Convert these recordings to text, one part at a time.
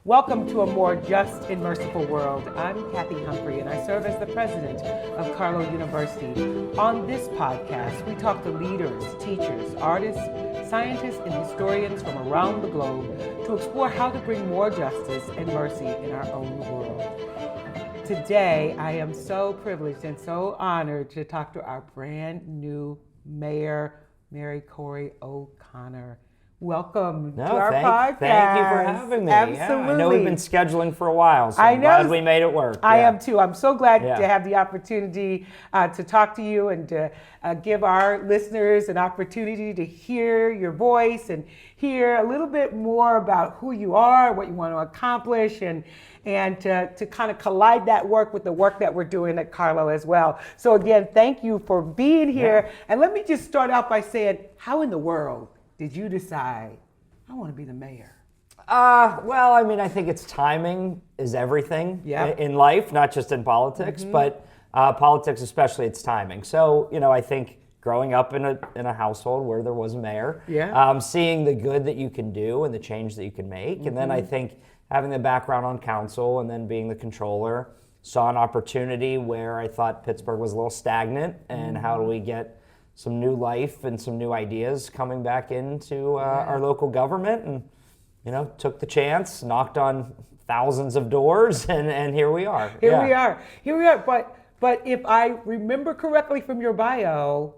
Welcome to a more just and merciful world. I'm Kathy Humphrey, and I serve as the president of Carlow University. On this podcast, we talk to leaders, teachers, artists, scientists, and historians from around the globe to explore how to bring more justice and mercy in our own world. Today, I am so privileged and so honored to talk to our brand new mayor, Mayor Corey O'Connor. Welcome to our podcast. Thank you for having me. Absolutely. Yeah, I know we've been scheduling for a while, so I'm glad we made it work. I am too. I'm so glad to have the opportunity to talk to you and to give our listeners an opportunity to hear your voice and hear a little bit more about who you are, what you want to accomplish, and to kind of collide that work with the work that we're doing at Carlow as well. So again, thank you for being here. Yeah. And let me just start out by saying, how in the world did you decide, I want to be the mayor? Well, I mean, I think it's timing is everything in life, not just in politics, but politics especially, it's timing. So, you know, I think growing up in a household where there was a mayor, seeing the good that you can do and the change that you can make, and then I think having the background on council and then being the controller, saw an opportunity where I thought Pittsburgh was a little stagnant, and how do we get some new life and some new ideas coming back into our local government, and took the chance, knocked on thousands of doors, and here we are. Here we are. But if I remember correctly from your bio,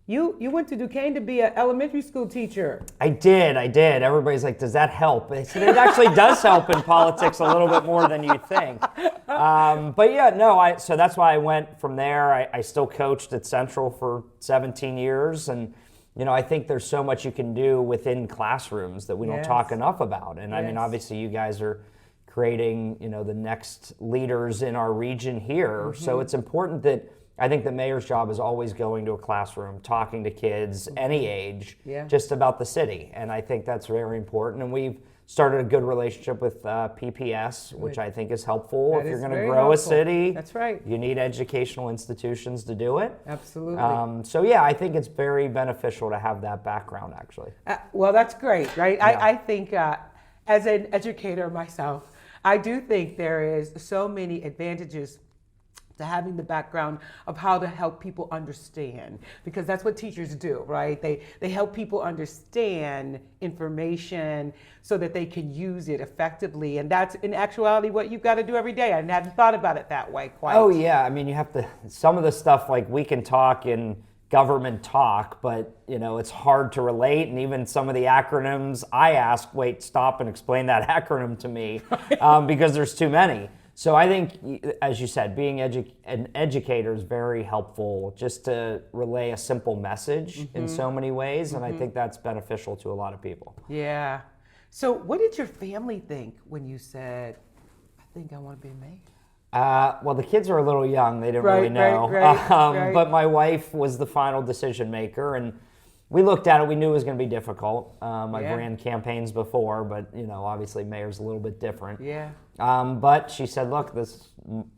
you went to Duquesne to be an elementary school teacher. I did. Everybody's like, does that help? I said, it actually does help in politics a little bit more than you think. So that's why I went from there. I still coached at Central for 17 years. And, I think there's so much you can do within classrooms that we don't talk enough about. And I mean, obviously you guys are creating, the next leaders in our region here. So it's important that I think the mayor's job is always going to a classroom, talking to kids, any age, just about the city. And I think that's very important. And we've started a good relationship with PPS, which I think is helpful. If you're going to grow a city, that's right, you need educational institutions to do it. Absolutely. I think it's very beneficial to have that background, actually. Well, that's great, right? Yeah. I think as an educator myself, I do think there is so many advantages to having the background of how to help people understand, because that's what teachers do, right? They help people understand information so that they can use it effectively, and that's in actuality what you've got to do every day. I hadn't thought about it that way quite. Oh yeah, I mean, you have to, some of the stuff, like we can talk in government talk, but it's hard to relate, and even some of the acronyms I ask, wait, stop and explain that acronym to me, because there's too many. So I think, as you said, being an educator is very helpful, just to relay a simple message in so many ways, and I think that's beneficial to a lot of people. Yeah. So what did your family think when you said, I think I want to be a mayor? Well, the kids are a little young. They didn't really know. Right. But my wife was the final decision maker, and we looked at it. We knew it was going to be difficult. I've ran campaigns before, but obviously mayor's a little bit different. Yeah. But she said, look, this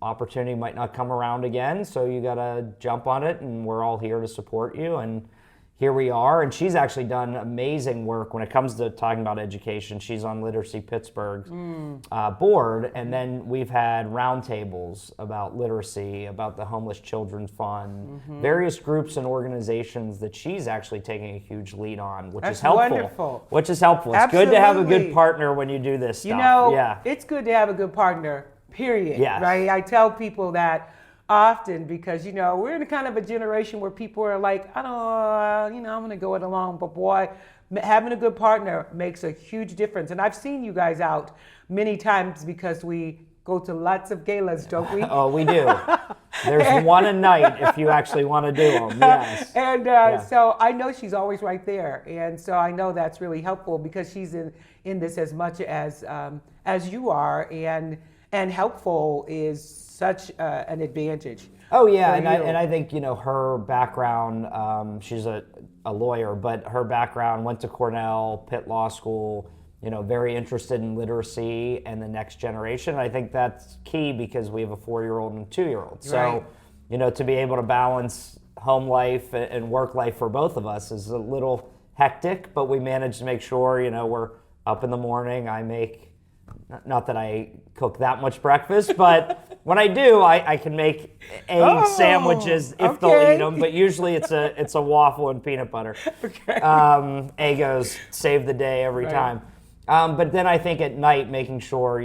opportunity might not come around again, so you got to jump on it, and we're all here to support you. And here we are. And she's actually done amazing work when it comes to talking about education. She's on Literacy Pittsburgh's board, and then we've had roundtables about literacy, about the Homeless Children's Fund, various groups and organizations that she's actually taking a huge lead on, which is helpful. Wonderful. Which is helpful. It's Absolutely. good to have a good partner when you do this stuff. It's good to have a good partner, period. Yes. Right? I tell people that often, because we're in a kind of a generation where people are like, I don't, I'm going to go it alone, but boy, having a good partner makes a huge difference. And I've seen you guys out many times because we go to lots of galas, don't we? Oh, we do. There's one a night if you actually want to do them. Yes. And so I know she's always right there, and so I know that's really helpful because she's in this as much as you are, and helpful is such an advantage. Oh yeah, and I think her background. She's a lawyer, but her background went to Cornell, Pitt Law School. Very interested in literacy and the next generation. And I think that's key because we have a 4-year-old and a 2-year-old. So, to be able to balance home life and work life for both of us is a little hectic, but we manage to make sure we're up in the morning. I make not that I cook that much breakfast, but when I do, I can make egg sandwiches if they'll eat them. But usually it's a waffle and peanut butter. Okay. Eggos save the day every time. But then I think at night, making sure,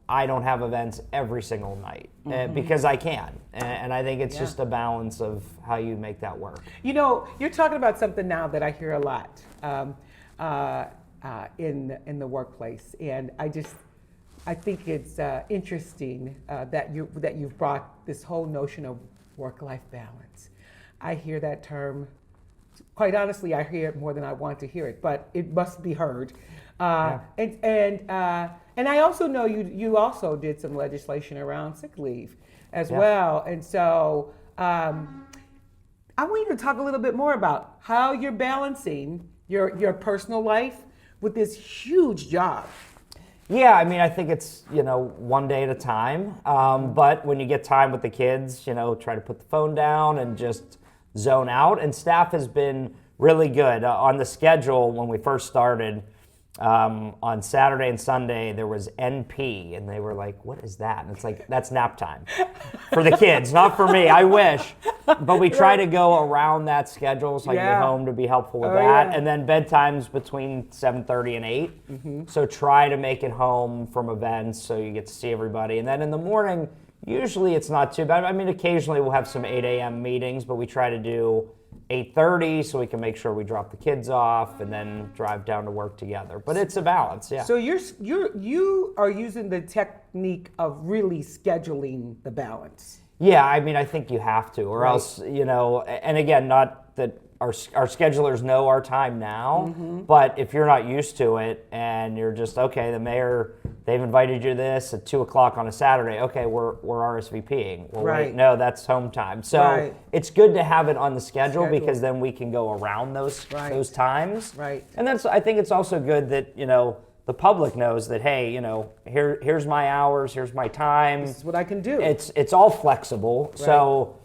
I don't have events every single night because I can. And I think it's just a balance of how you make that work. You're talking about something now that I hear a lot in the workplace. And I think it's interesting that you've brought this whole notion of work-life balance. I hear that term, quite honestly, I hear it more than I want to hear it, but it must be heard. And I also know you also did some legislation around sick leave as well. And so I want you to talk a little bit more about how you're balancing your personal life with this huge job. Yeah, I think it's, one day at a time. But when you get time with the kids, try to put the phone down and just zone out. And staff has been really good. On the schedule, when we first started, on Saturday and Sunday, there was NP, and they were like, what is that? And it's like, that's nap time for the kids, not for me. I wish. But we try to go around that schedule so I can get home to be helpful with that. Yeah. And then bedtime's between 7:30 and 8. Mm-hmm. So try to make it home from events so you get to see everybody. And then in the morning, usually it's not too bad. Occasionally we'll have some 8 a.m. meetings, but we try to do 8:30 so we can make sure we drop the kids off and then drive down to work together. But it's a balance, yeah. So you are using the technique of really scheduling the balance. Yeah, I think you have to, or else, and again, not that our schedulers know our time now, but if you're not used to it and you're just, okay, the mayor, they've invited you to this at 2 o'clock on a Saturday, okay, we're RSVPing. Well, wait, no, that's home time. So it's good to have it on the schedule because then we can go around those times. Right. And I think it's also good that, the public knows that, hey, here's my hours, here's my time. This is what I can do. It's all flexible. Right. So,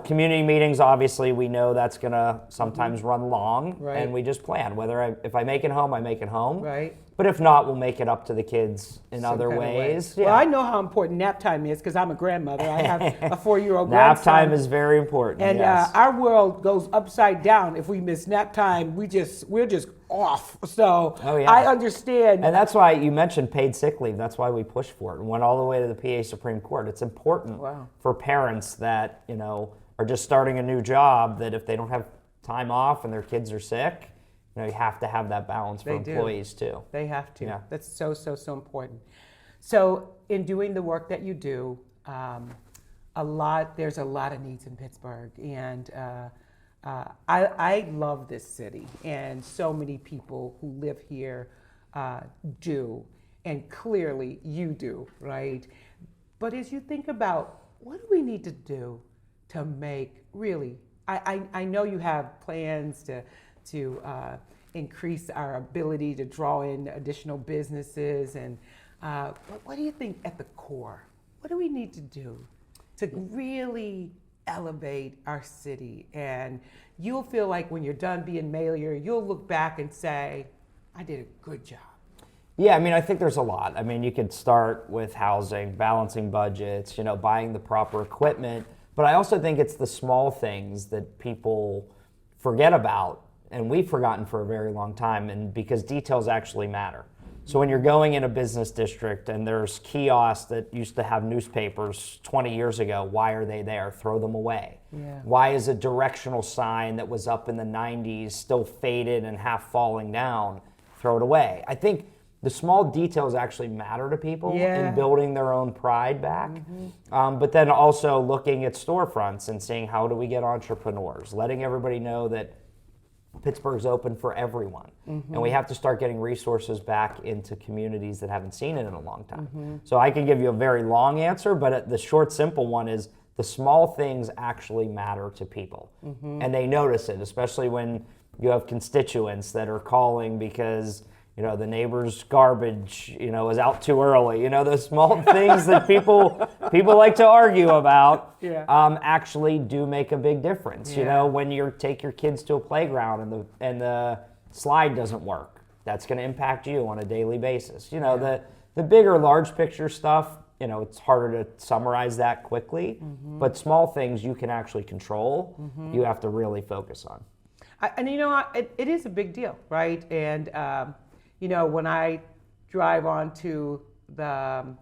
community meetings, obviously, we know that's going to sometimes run long, and we just plan. If I make it home, I make it home. Right. But if not, we'll make it up to the kids in other ways. Yeah. Well, I know how important nap time is because I'm a grandmother. I have a 4-year-old grandson. Nap time is very important. And our world goes upside down if we miss nap time. We're just off. So I understand. And that's why you mentioned paid sick leave. That's why we pushed for it and went all the way to the PA Supreme Court. It's important for parents that are just starting a new job that if they don't have time off and their kids are sick, you have to have that balance for employees too. They have to. Yeah. That's so important. So in doing the work that you do, there's a lot of needs in Pittsburgh, and I love this city, and so many people who live here do, and clearly you do, right? But as you think about what do we need to do to make really, I know you have plans to increase our ability to draw in additional businesses. And what do you think at the core? What do we need to do to really elevate our city? And you'll feel like when you're done being mayor, you'll look back and say, I did a good job. Yeah, I think there's a lot. You could start with housing, balancing budgets, buying the proper equipment. But I also think it's the small things that people forget about, and we've forgotten for a very long time, and because details actually matter. So when you're going in a business district and there's kiosks that used to have newspapers 20 years ago, why are they there? Throw them away. Yeah. Why is a directional sign that was up in the 90s still faded and half falling down? Throw it away. I think the small details actually matter to people in building their own pride back. Mm-hmm. But then also looking at storefronts and seeing how do we get entrepreneurs, letting everybody know that Pittsburgh's open for everyone. Mm-hmm. And we have to start getting resources back into communities that haven't seen it in a long time. Mm-hmm. So I can give you a very long answer, but the short, simple one is the small things actually matter to people. Mm-hmm. And they notice it, especially when you have constituents that are calling because the neighbor's garbage, is out too early. The small things that people like to argue about actually do make a big difference. Yeah. When you take your kids to a playground and the slide doesn't work, that's going to impact you on a daily basis. The The bigger, large picture stuff, it's harder to summarize that quickly, but small things you can actually control, you have to really focus on. It is a big deal, right? And, when I drive onto the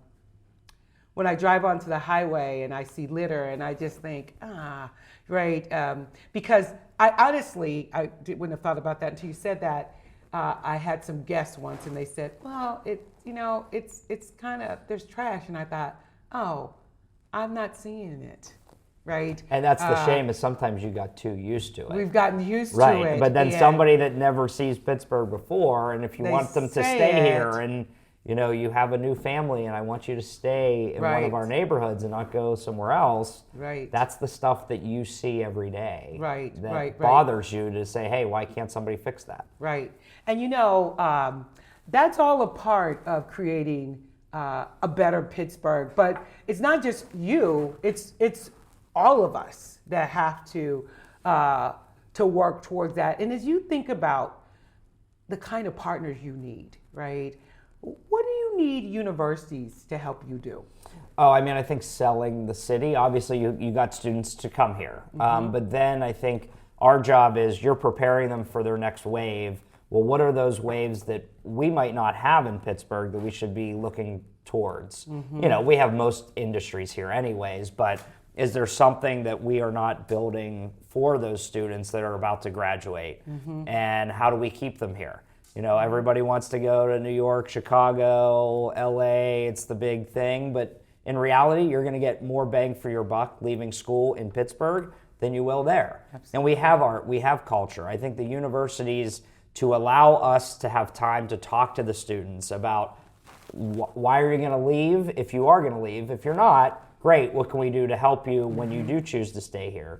highway and I see litter and I just think, right? Because I honestly, I wouldn't have thought about that until you said that. I had some guests once and they said, well, it's kind of, there's trash. And I thought, oh, I'm not seeing it, right? And that's the shame, is sometimes you got too used to it. We've gotten used to Right, it. but then somebody that never sees Pittsburgh before, and if you want them to stay here and you have a new family and I want you to stay in one of our neighborhoods and not go somewhere else. Right. That's the stuff that you see every day. Right. That bothers you to say, hey, why can't somebody fix that? Right. And that's all a part of creating a better Pittsburgh. But it's not just you, it's all of us that have to work towards that. And as you think about the kind of partners you need, right? What do you need universities to help you do? Oh, I think selling the city. Obviously, you got students to come here. But then I think our job is you're preparing them for their next wave. Well, what are those waves that we might not have in Pittsburgh that we should be looking towards? We have most industries here anyways, but is there something that we are not building for those students that are about to graduate? And how do we keep them here? Everybody wants to go to New York, Chicago, LA, it's the big thing, but in reality, you're going to get more bang for your buck leaving school in Pittsburgh than you will there. Absolutely. And we have culture. I think the universities, to allow us to have time to talk to the students about why are you going to leave if you are going to leave. If you're not, great, what can we do to help you when you do choose to stay here?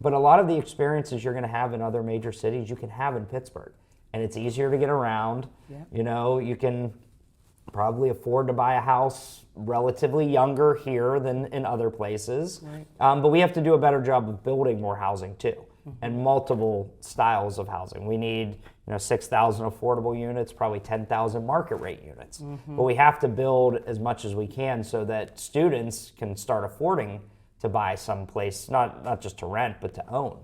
But a lot of the experiences you're going to have in other major cities, you can have in Pittsburgh. And it's easier to get around. You can probably afford to buy a house relatively younger here than in other places. But we have to do a better job of building more housing too, and multiple styles of housing. We need 6,000 affordable units, probably 10,000 market rate units. But we have to build as much as we can so that students can start affording to buy someplace, not just to rent, but to own.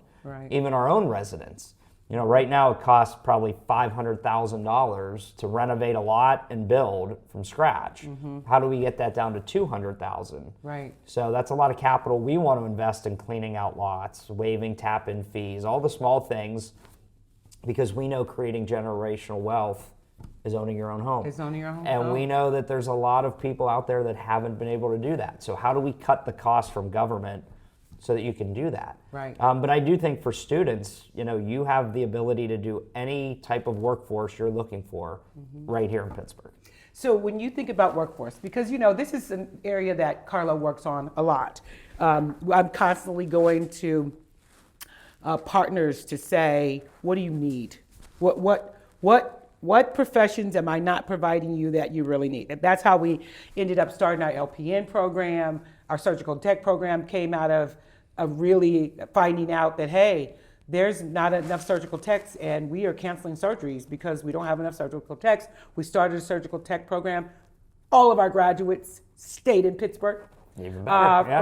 Even our own residents. Right now it costs probably $500,000 to renovate a lot and build from scratch. How do we get that down to $200,000? Right. So that's a lot of capital we want to invest in cleaning out lots, waiving tap-in fees, all the small things, because we know creating generational wealth is owning your own home. And we know that there's a lot of people out there that haven't been able to do that. So how do we cut the cost from government so that you can do that? But I do think for students, you have the ability to do any type of workforce you're looking for right here in Pittsburgh. So when you think about workforce, because this is an area that Carlo works on a lot. I'm constantly going to partners to say, what do you need? What professions am I not providing you that you really need? And that's how we ended up starting our LPN program. Our surgical tech program came out of really finding out that, hey, there's not enough surgical techs and we are canceling surgeries because we don't have enough surgical techs. We started a surgical tech program. All of our graduates stayed in Pittsburgh. Even better.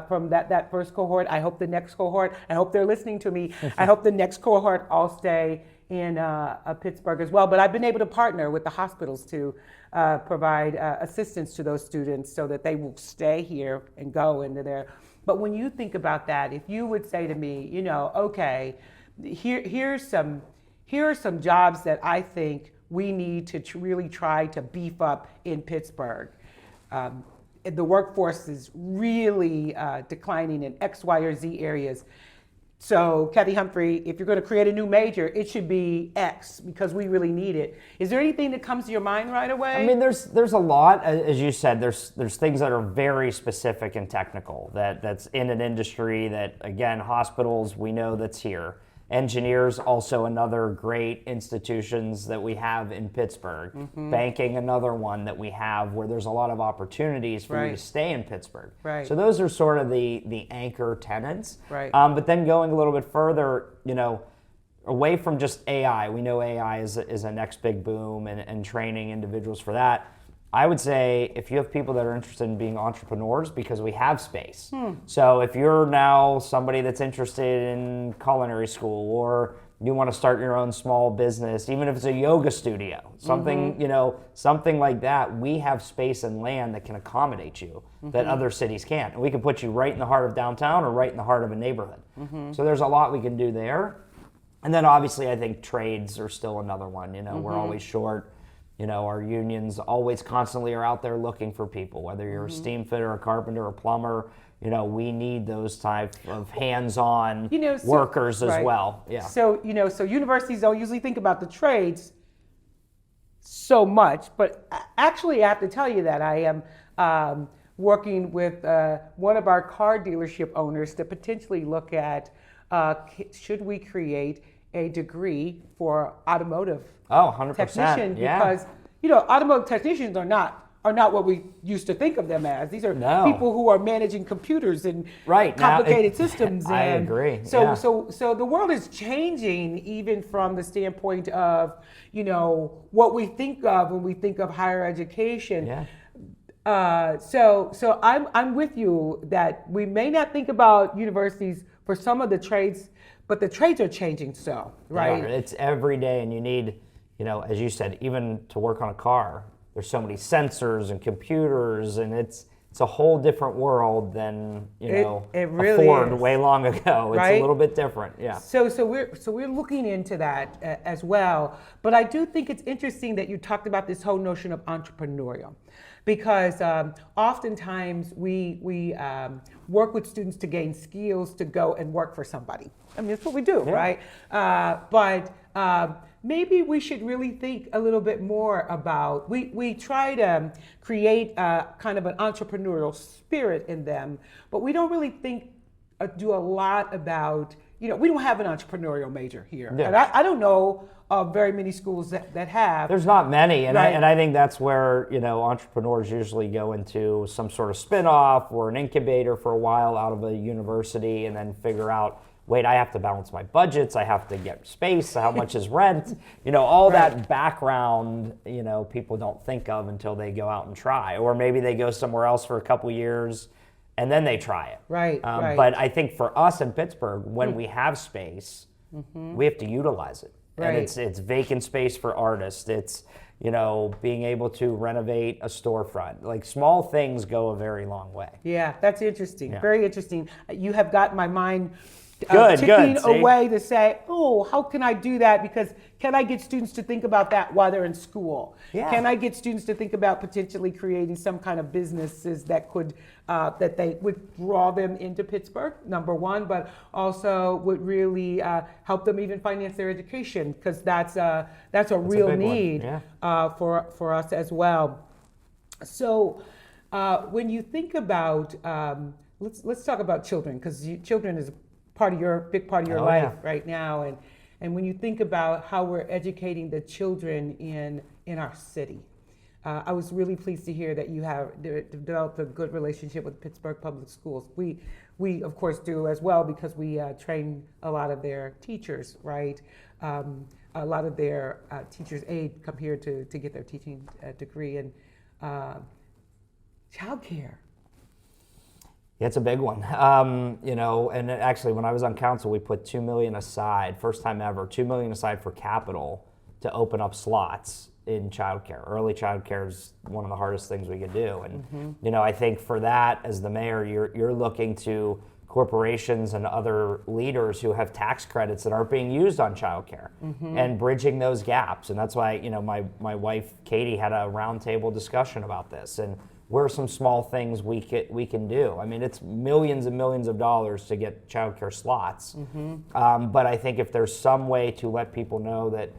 From that first cohort. I hope the next cohort, I hope they're listening to me. I hope the next cohort all stay in Pittsburgh as well. But I've been able to partner with the hospitals to provide assistance to those students so that they will stay here and go into their. But when you think about that, if you would say to me, okay, here are some jobs that I think we need to really try to beef up in Pittsburgh. The workforce is really declining in X, Y, or Z areas. So, Kathy Humphrey, if you're going to create a new major, it should be X because we really need it. Is there anything that comes to your mind right away? There's a lot, as you said. There's things that are very specific and technical that's in an industry that, again, hospitals, we know that's here. Engineers, also another great institutions that we have in Pittsburgh. Banking, another one that we have where there's a lot of opportunities for you to stay in Pittsburgh. So those are sort of the anchor tenants. But then going a little bit further, away from just AI, we know AI is a next big boom and training individuals for that. I would say if you have people that are interested in being entrepreneurs, because we have space. So if you're now somebody that's interested in culinary school, or you want to start your own small business, even if it's a yoga studio, something, something like that, we have space and land that can accommodate you that other cities can't. And we can put you right in the heart of downtown or right in the heart of a neighborhood. So there's a lot we can do there. And then obviously I think trades are still another one. We're always short. Our unions always constantly are out there looking for people, whether you're a steam fitter, a carpenter, a plumber. We need those type of hands-on workers as well. Yeah. So universities don't usually think about the trades so much, but actually I have to tell you that I am working with one of our car dealership owners to potentially look at should we create a degree for automotive 100%. technician, because automotive technicians are not what we used to think of them as. These are people who are managing computers and complicated systems. I agree. So the world is changing, even from the standpoint of what we think of when we think of higher education. Yeah. So I'm with you that we may not think about universities for some of the trades, but the trades are changing right? Yeah, it's every day, and you need, as you said, even to work on a car, there's so many sensors and computers, and it's a whole different world than it really a Ford is. Way long ago. It's right? a little bit different. Yeah. So we're looking into that as well. But I do think it's interesting that you talked about this whole notion of entrepreneurial, because oftentimes we work with students to gain skills to go and work for somebody. I mean, that's what we do, right? But maybe we should really think a little bit more about, we try to create kind of an entrepreneurial spirit in them, but we don't really do a lot about, we don't have an entrepreneurial major here. Yeah. And I don't know of very many schools that have. There's not many, and Right. I think that's where entrepreneurs usually go into some sort of spin-off or an incubator for a while out of a university, and then figure out, wait, I have to balance my budgets, I have to get space, how much is rent, all that background, people don't think of until they go out and try, or maybe they go somewhere else for a couple years and then they try it. Right. But I think for us in Pittsburgh, when we have space, we have to utilize it. Right. And it's vacant space for artists. It's, being able to renovate a storefront. Like, small things go a very long way. Yeah, that's interesting. Yeah. Very interesting. You have got my mind Good, ticking see? away to say, how can I do that? Because can I get students to think about that while they're in school? Yeah. Can I get students to think about potentially creating some kind of businesses that could, that they would draw them into Pittsburgh, number one, but also would really help them even finance their education, because that's a real need for us as well. So when you think about, let's talk about children, because children is big part of your life right now, and when you think about how we're educating the children in our city, I was really pleased to hear that you have developed a good relationship with Pittsburgh Public Schools. We of course do as well, because we train a lot of their teachers, right? A lot of their teachers' aide come here to get their teaching degree, and childcare. Yeah, it's a big one. And actually, when I was on council, we put $2 million aside, first time ever, $2 million aside for capital to open up slots in childcare. Early childcare is one of the hardest things we could do. And, I think for that, as the mayor, you're looking to corporations and other leaders who have tax credits that aren't being used on childcare and bridging those gaps. And that's why, my wife, Katie, had a roundtable discussion about this. And what are some small things we can do? I mean, it's millions and millions of dollars to get childcare slots. But I think if there's some way to let people know that,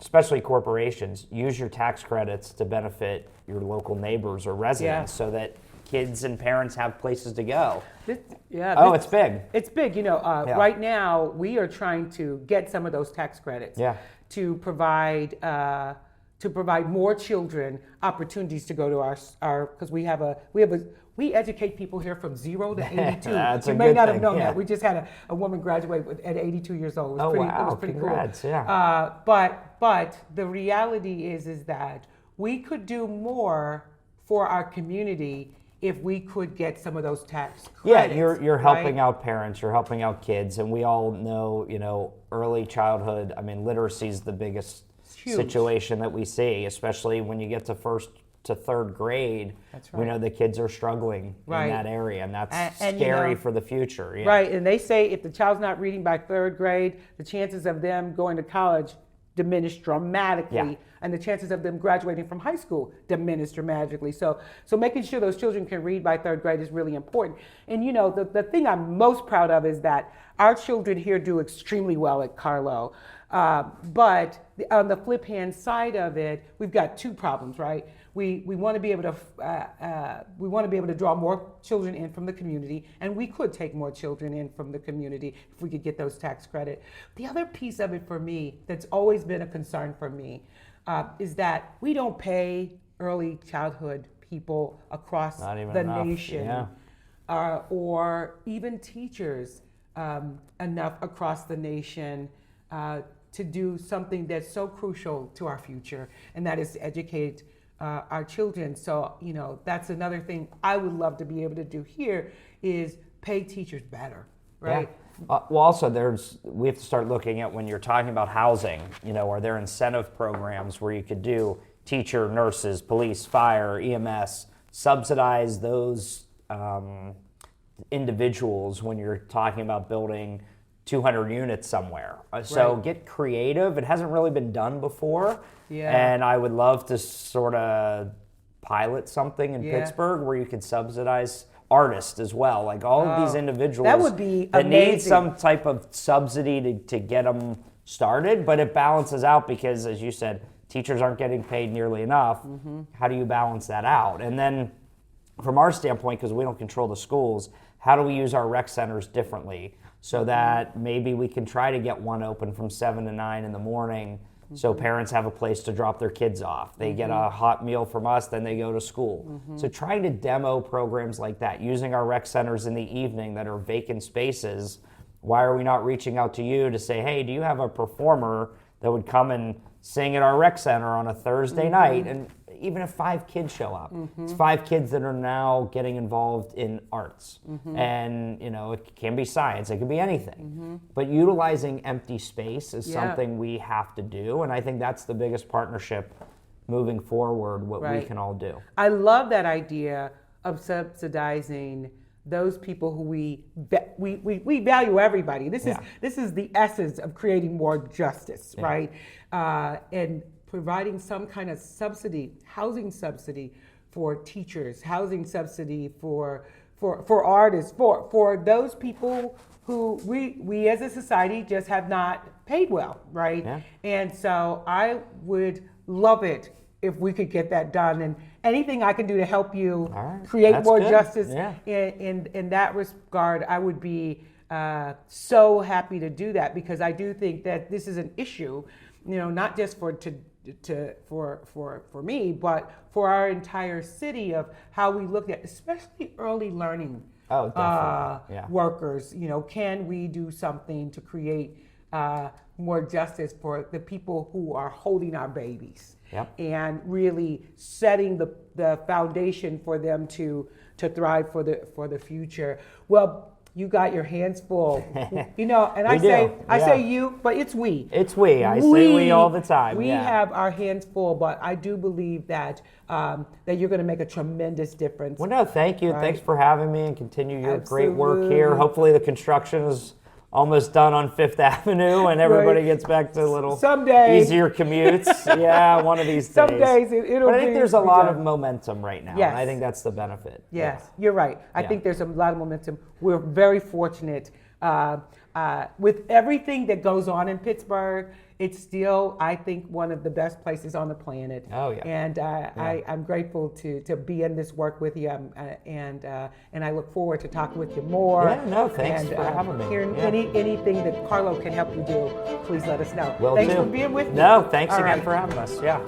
especially corporations, use your tax credits to benefit your local neighbors or residents, so that kids and parents have places to go. It's big. It's big. Right now we are trying to get some of those tax credits to provide more children opportunities to go to our because we educate people here from 0 to 82. You may not have known that. We just had a woman graduate at 82 years old. It was pretty Congrats. cool. Yeah. But the reality is that we could do more for our community if we could get some of those tax credits. Yeah, you're helping out parents, you're helping out kids, and we all know, early childhood, literacy is the biggest situation that we see, especially when you get to first to third grade. That's right. We know the kids are struggling in that area, and that's and scary for the future. Yeah. Right, and they say if the child's not reading by third grade, the chances of them going to college diminish dramatically, and the chances of them graduating from high school diminish dramatically. So making sure those children can read by third grade is really important. And the thing I'm most proud of is that our children here do extremely well at Carlo. But on the flip hand side of it, we've got two problems, right? We want to be able to draw more children in from the community, and we could take more children in from the community if we could get those tax credit. The other piece of it for me that's always been a concern for me is that we don't pay early childhood people across the nation, or even teachers enough across the nation to do something that's so crucial to our future, and that is to educate our children. So, that's another thing I would love to be able to do here is pay teachers better, right? Yeah. Well, also we have to start looking at when you're talking about housing, are there incentive programs where you could do teacher, nurses, police, fire, EMS, subsidize those individuals when you're talking about building 200 units somewhere. So get creative. It hasn't really been done before. Yeah. And I would love to sort of pilot something in Pittsburgh where you could subsidize artists as well. Like all of these individuals that would be that amazing. Need some type of subsidy to get them started, but it balances out because, as you said, teachers aren't getting paid nearly enough. Mm-hmm. How do you balance that out? And then from our standpoint, because we don't control the schools, how do we use our rec centers differently so that maybe we can try to get one open from 7 to 9 in the morning so parents have a place to drop their kids off. They get a hot meal from us, then they go to school. So trying to demo programs like that, using our rec centers in the evening that are vacant spaces. Why are we not reaching out to you to say, hey, do you have a performer that would come and sing at our rec center on a Thursday night? And even if 5 kids show up, it's 5 kids that are now getting involved in arts. And, it can be science, it can be anything. But utilizing empty space is something we have to do. And I think that's the biggest partnership moving forward, what we can all do. I love that idea of subsidizing those people who we value everybody. This is the essence of creating more justice, right? And providing some kind of subsidy, housing subsidy for teachers, housing subsidy for artists, for those people who we as a society just have not paid well, right? Yeah. And so I would love it if we could get that done, and anything I can do to help you create more justice in that regard, I would be so happy to do that, because I do think that this is an issue, not just for me, but for our entire city, of how we look at especially early learning workers. Can we do something to create more justice for the people who are holding our babies? Yep. And really setting the foundation for them to thrive for the future. Well, you got your hands full, and I say you, but it's we. It's we. I say we all the time. We have our hands full, but I do believe that that you're going to make a tremendous difference. Well, no, thank you. Right? Thanks for having me, and continue your great work here. Hopefully, the construction is almost done on 5th Avenue, and everybody gets back to a little easier commutes. One of these days. Some days it'll. But I think there's a lot of momentum right now. Yes. And I think that's the benefit. Yes, you're right. I think there's a lot of momentum. We're very fortunate with everything that goes on in Pittsburgh. It's still, I think, one of the best places on the planet. Oh yeah. And I'm grateful to be in this work with you, and I look forward to talking with you more. Yeah, no, thanks for having me. Hearing anything that Carlo can help you do, please let us know. Will thanks do. for being with me. No, thanks again for having us. Yeah.